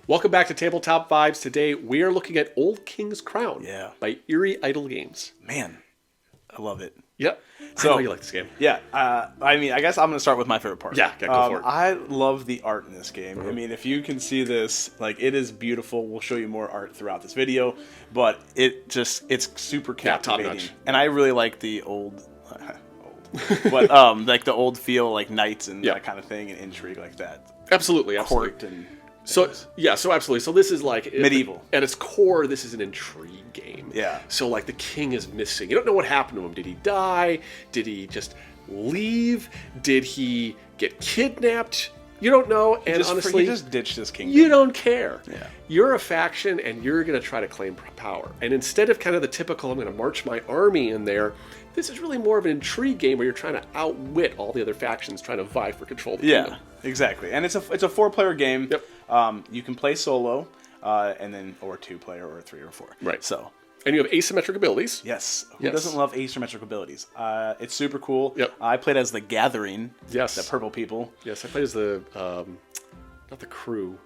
Welcome back to Tabletop Vibes. Today we are looking at Old King's Crown by Eerie Idle Games. Man, I love it. Yep. So, I know you like this game. Yeah. I mean, I guess I'm going to start with my favorite part. Yeah, go for it. I love the art in this game. I mean, if you can see this, like, it is beautiful. We'll show you more art throughout this video, but it's super captivating. top notch. And I really like the old, but like the old feel, like knights and that kind of thing, and intrigue like that. Absolutely. Court and... So absolutely. So this is like medieval. At its core, this is an intrigue game. Yeah. So like the king is missing. You don't know what happened to him. Did he die? Did he just leave? Did he get kidnapped? You don't know. And honestly, he just ditched his kingdom. You don't care. Yeah. You're a faction, and you're going to try to claim power. And instead of kind of the typical, I'm going to march my army in there. This is really more of an intrigue game where you're trying to outwit all the other factions trying to vie for control of the kingdom. Exactly. And it's a 4-player game. Yep. You can play solo, and then or 2-player or 3 or 4. Right. So. And you have asymmetric abilities. Yes. Who doesn't love asymmetrical abilities? It's super cool. Yep. I played as the Gathering. Yes. The purple people. Yes, I played as the not the crew.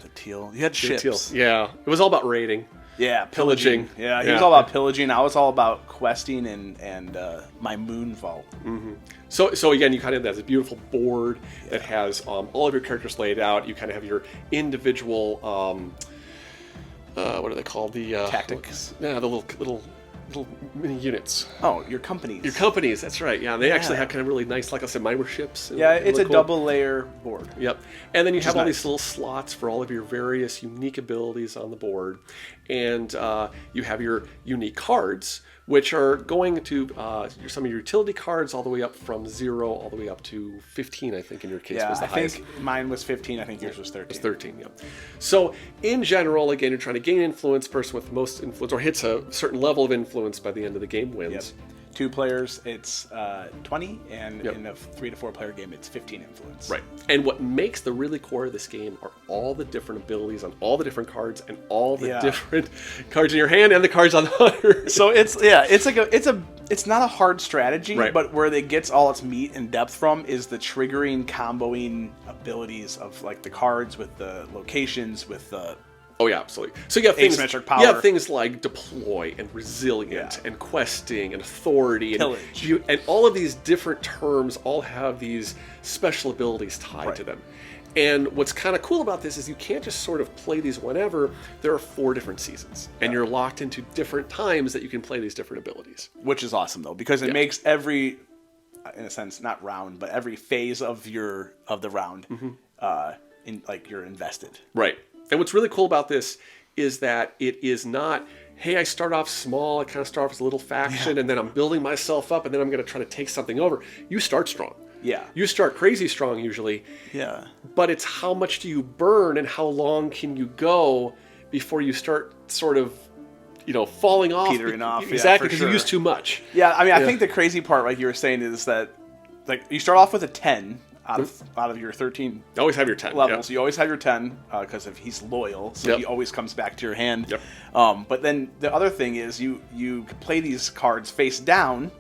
The teal. You had ships. Teal. Yeah. It was all about raiding. Yeah, pillaging. Yeah, he was all about pillaging. I was all about questing and my moon vault. Mm-hmm. So again, you kind of have this beautiful board that has all of your characters laid out. You kind of have your individual, what are they called? The tactics. Yeah, the little mini units. Oh, your companies. Your companies, that's right. Yeah, they actually have kind of really nice, like I said, miner ships. Yeah, it's really a double layer board. Yep. And then you have all these little slots for all of your various unique abilities on the board. And you have your unique cards, which are going to some of your utility cards all the way up from 0 all the way up to 15, I think, in your case was the highest. I think mine was 15. I think yours was 13. It was 13, yeah. So in general, again, you're trying to gain influence. Person with most influence, or hits a certain level of influence by the end of the game, wins. Yep. 2 players, it's 20, and in a 3 to 4 player game, it's 15 influence. Right. And what makes the really core of this game are all the different abilities on all the different cards and all the different cards in your hand and the cards on the hunter. So it's not a hard strategy, but where it gets all its meat and depth from is the triggering, comboing abilities of like the cards with the locations with the. Oh yeah, absolutely. So you have things, asymmetric power. You have things like deploy and resilient and questing and authority pillage. And all of these different terms all have these special abilities tied to them. And what's kind of cool about this is you can't just sort of play these whenever. There are 4 different seasons, and you're locked into different times that you can play these different abilities. Which is awesome though, because it makes every, in a sense, not round, but every phase of the round, you're invested. Right. And what's really cool about this is that it is not, hey, I start off small, I kind of start off as a little faction, and then I'm building myself up, and then I'm going to try to take something over. You start strong. Yeah. You start crazy strong usually. Yeah. But it's how much do you burn and how long can you go before you start sort of, falling off. Petering off. Exactly, because you use too much. Yeah, I mean, I think the crazy part, like you were saying, is that like you start off with a 10. Out of your 13 you always have your 10 levels. You always have your 10 because if he's loyal, so he always comes back to your hand. Yep. But then the other thing is you play these cards face down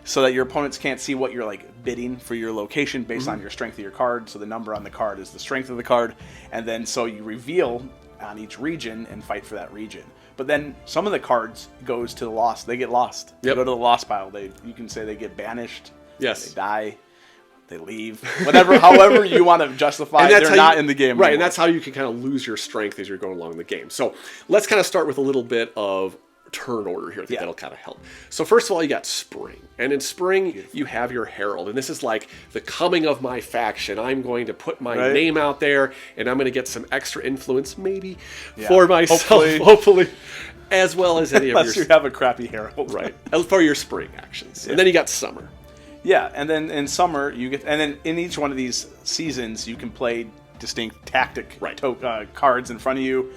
so that your opponents can't see what you're like bidding for your location based on your strength of your card. So the number on the card is the strength of the card, and then so you reveal on each region and fight for that region. But then some of the cards goes to the lost. They get lost. They go to the lost pile. You can say they get banished. Yes. They die. They leave, whatever, however you want to justify. They're not in the game right? anymore. And that's how you can kind of lose your strength as you're going along the game. So let's kind of start with a little bit of turn order here. I think that'll kind of help. So first of all, you got spring, and in spring you have your herald, and this is like the coming of my faction. I'm going to put my name out there, and I'm going to get some extra influence, maybe for myself, hopefully. As well as any of unless you have a crappy herald, right? For your spring actions, and then you got summer. Yeah, and then in summer you get, and then in each one of these seasons you can play distinct tactic cards in front of you,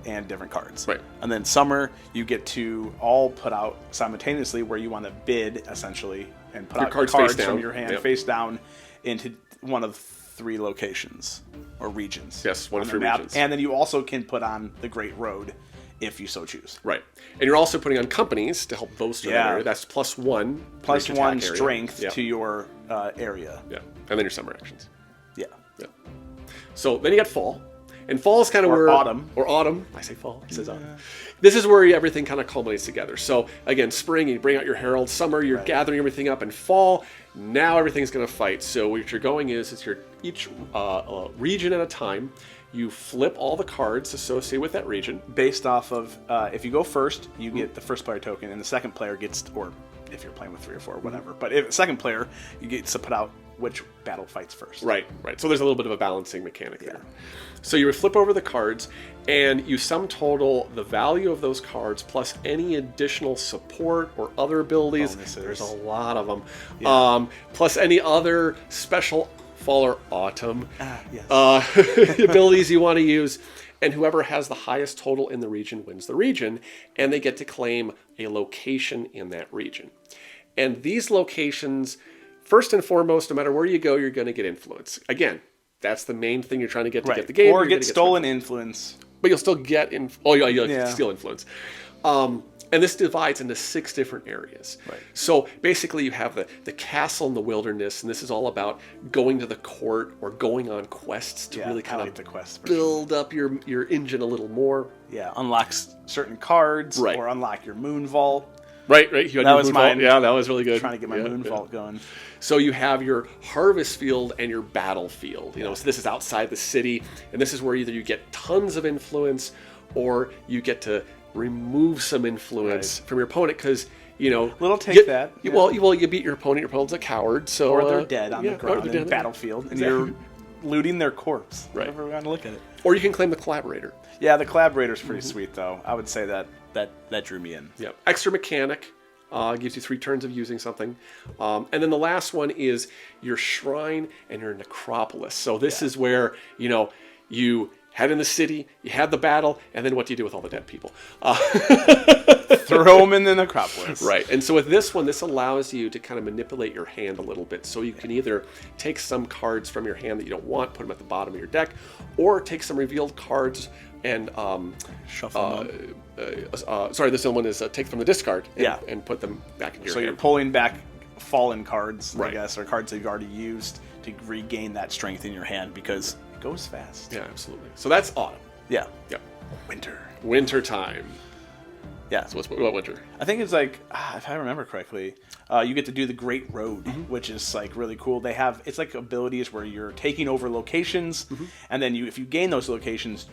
and different cards. Right. And then summer you get to all put out simultaneously where you want to bid essentially and put out cards from your hand face down into one of 3 locations or regions. Yes, one of 3 regions. And then you also can put on the Great Road if you so choose. Right. And you're also putting on companies to help bolster that area. That's +1 strength to your area. Yeah. And then your summer actions. Yeah. So then you got fall. And fall is kind of where autumn. Or autumn. I say fall. He says autumn. This is where everything kind of culminates together. So again, spring, you bring out your herald. Summer, you're gathering everything up. And fall, now everything's going to fight. So what you're going is you're each region at a time. You flip all the cards associated with that region. Based off of, if you go first, you get the first player token, and the second player gets, or if you're playing with 3 or 4, whatever. But if second player, you get to put out which battle fights first. Right. So there's a little bit of a balancing mechanic there. So you would flip over the cards, and you sum total the value of those cards plus any additional support or other abilities. Bonuses. There's a lot of them. Plus any other special fall or autumn abilities you want to use. And whoever has the highest total in the region wins the region, and they get to claim a location in that region. And these locations, first and foremost, no matter where you go, you're going to get influence. Again, that's the main thing you're trying to get to get the game. Or get stolen influence. But you'll still get you'll steal influence. And this divides into 6 different areas. Right. So basically you have the castle in the wilderness, and this is all about going to the court or going on quests to really kind of build up your engine a little more. Yeah, unlocks certain cards or unlock your moon vault. Right. You had that was mine. Yeah, that was really good. Trying to get my moon vault going. So you have your harvest field and your battlefield. So this is outside the city, and this is where either you get tons of influence or you get to remove some influence from your opponent because little take that. Well, you beat your opponent. Your opponent's a coward, so or they're dead on the ground in the battlefield, and you're looting their corpse. Right. However we want to look at it. Or you can claim the collaborator. Yeah, the collaborator's pretty sweet though. I would say that drew me in. Yeah, extra mechanic. Gives you 3 turns of using something. And then the last one is your shrine and your necropolis. So this is where, you head in the city, you have the battle, and then what do you do with all the dead people? Throw them in the necropolis. Right. And so with this one, this allows you to kind of manipulate your hand a little bit. So you can either take some cards from your hand that you don't want, put them at the bottom of your deck, or take some revealed cards and shuffle them. This one is take from the discard and put them back into your hand. So you're pulling back fallen cards, I guess, or cards that you've already used to regain that strength in your hand because it goes fast. Yeah, absolutely. So that's autumn. Yeah. Winter time. Yeah. So what winter? I think it's like, if I remember correctly, you get to do the Great Road, which is like really cool. It's like abilities where you're taking over locations, and then if you gain those locations,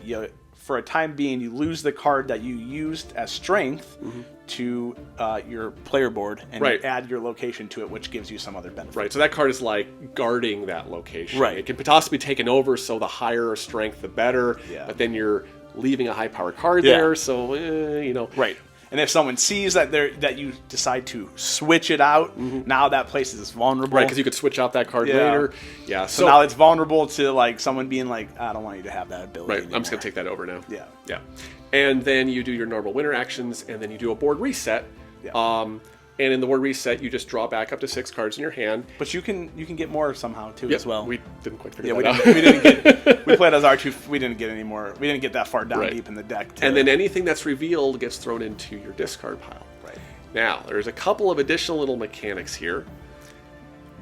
for a time being, you lose the card that you used as strength to your player board, and you add your location to it, which gives you some other benefit. Right, so that card is like guarding that location. Right. It can possibly be taken over, so the higher strength, the better. Yeah. But then you're leaving a high power card there, so, Right. And if someone sees that you decide to switch it out, now that place is vulnerable. Right, because you could switch out that card later. Yeah. So now it's vulnerable to like someone being like, I don't want you to have that ability anymore. I'm just going to take that over now. Yeah. And then you do your normal winter actions, and then you do a board reset. Yeah. And in the board reset, you just draw back up to 6 cards in your hand. But you can get more somehow too as well. We didn't quite figure that out. We played as R2. We didn't get any more. We didn't get that far down deep in the deck. And then anything that's revealed gets thrown into your discard pile. Right. Now, there's a couple of additional little mechanics here.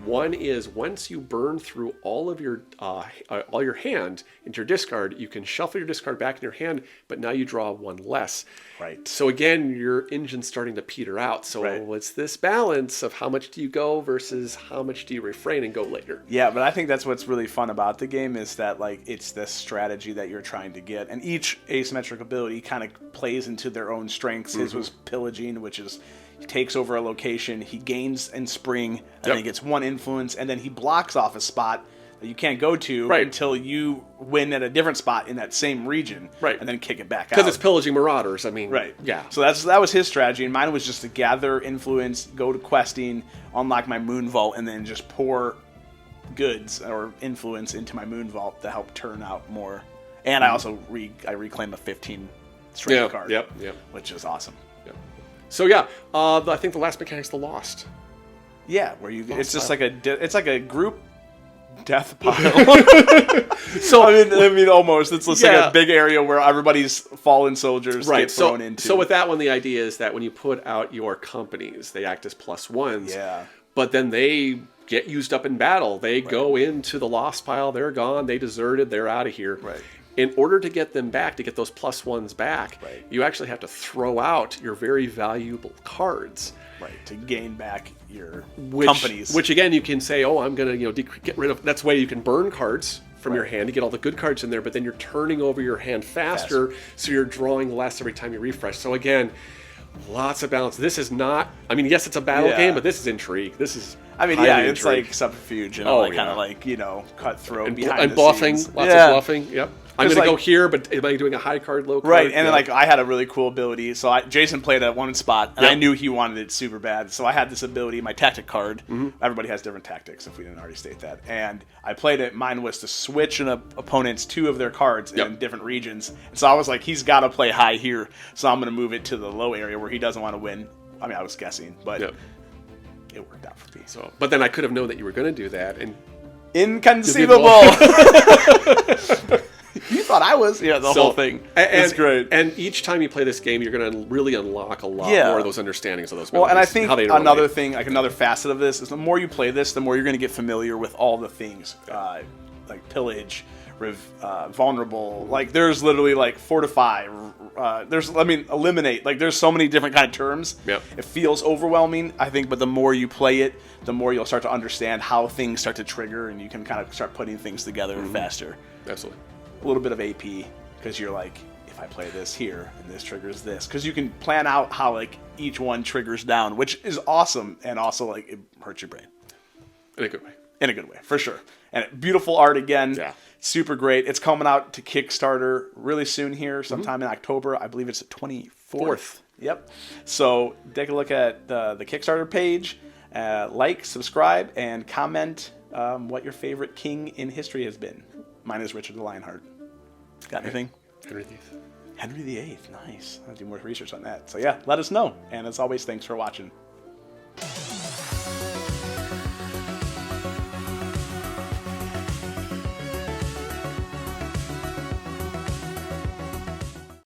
One is once you burn through all your hand into your discard, you can shuffle your discard back in your hand, but now you draw 1 less. Right. So again, your engine's starting to peter out. So it's this balance of how much do you go versus how much do you refrain and go later. Yeah, but I think that's what's really fun about the game is that like it's this strategy that you're trying to get, and each asymmetric ability kind of plays into their own strengths. His was pillaging, which is he takes over a location, he gains in spring, and then he gets 1 influence, and then he blocks off a spot that you can't go to until you win at a different spot in that same region, and then kick it back out. Because it's pillaging marauders, yeah. So that was his strategy, and mine was just to gather influence, go to questing, unlock my moon vault, and then just pour goods or influence into my moon vault to help turn out more. And I also reclaim a 15 strength card, which is awesome. So I think the last mechanic is the Lost. Yeah, where it's just like a group death pile. So I mean, almost it's like a big area where everybody's fallen soldiers get thrown into. So with that one, the idea is that when you put out your companies, they act as +1s. Yeah. But then they get used up in battle. They go into the Lost pile. They're gone. They deserted. They're out of here. Right. in order to get them back, to get those +1s back, Right. you actually have to throw out your very valuable cards. Right, to gain back your Which, companies. Which again, you can say, oh, I'm going to get rid of. That's the way you can burn cards from your hand to get all the good cards in there, but then you're turning over your hand faster, so you're drawing less every time you refresh. So again, lots of balance. This is not, I mean, yes, it's a battle game, but this is Intrigue. This is it's like subterfuge and kind of like, cutthroat and, behind and the bluffing, scenes. lots of bluffing. Yep. I'm going to like, go here, but am I doing a high card, low card? Right, and then, I had a really cool ability. So Jason played at one spot, and I knew he wanted it super bad. So I had this ability, my tactic card. Everybody has different tactics, if we didn't already state that. And I played it. Mine was to switch an opponent's 2 of their cards in different regions. And so I was like, he's got to play high here, so I'm going to move it to the low area where he doesn't want to win. I mean, I was guessing, but it worked out for me. So, but then I could have known that you were going to do that. And inconceivable. You thought I was the whole thing. It's great. And each time you play this game, you're going to really unlock a lot more of those understandings of those. Well, and I think another thing, like another facet of this, is the more you play this, the more you're going to get familiar with all the things, like pillage, vulnerable. Like there's literally like fortify. Eliminate. Like there's so many different kind of terms. Yep. It feels overwhelming, I think, but the more you play it, the more you'll start to understand how things start to trigger, and you can kind of start putting things together faster. Absolutely. A little bit of AP, because you're like, if I play this here and this triggers this, because you can plan out how like each one triggers down, which is awesome, and also like it hurts your brain in a good way. In a good way, for sure. And beautiful art again. Yeah. Super great. It's coming out to Kickstarter really soon here, sometime in October. I believe it's the 24th. Yep. So take a look at the Kickstarter page. Like, subscribe, and comment what your favorite king in history has been. Mine is Richard the Lionheart. Got anything? Henry VIII. Henry VIII. Nice. I'll do more research on that. So yeah, let us know. And as always, thanks for watching.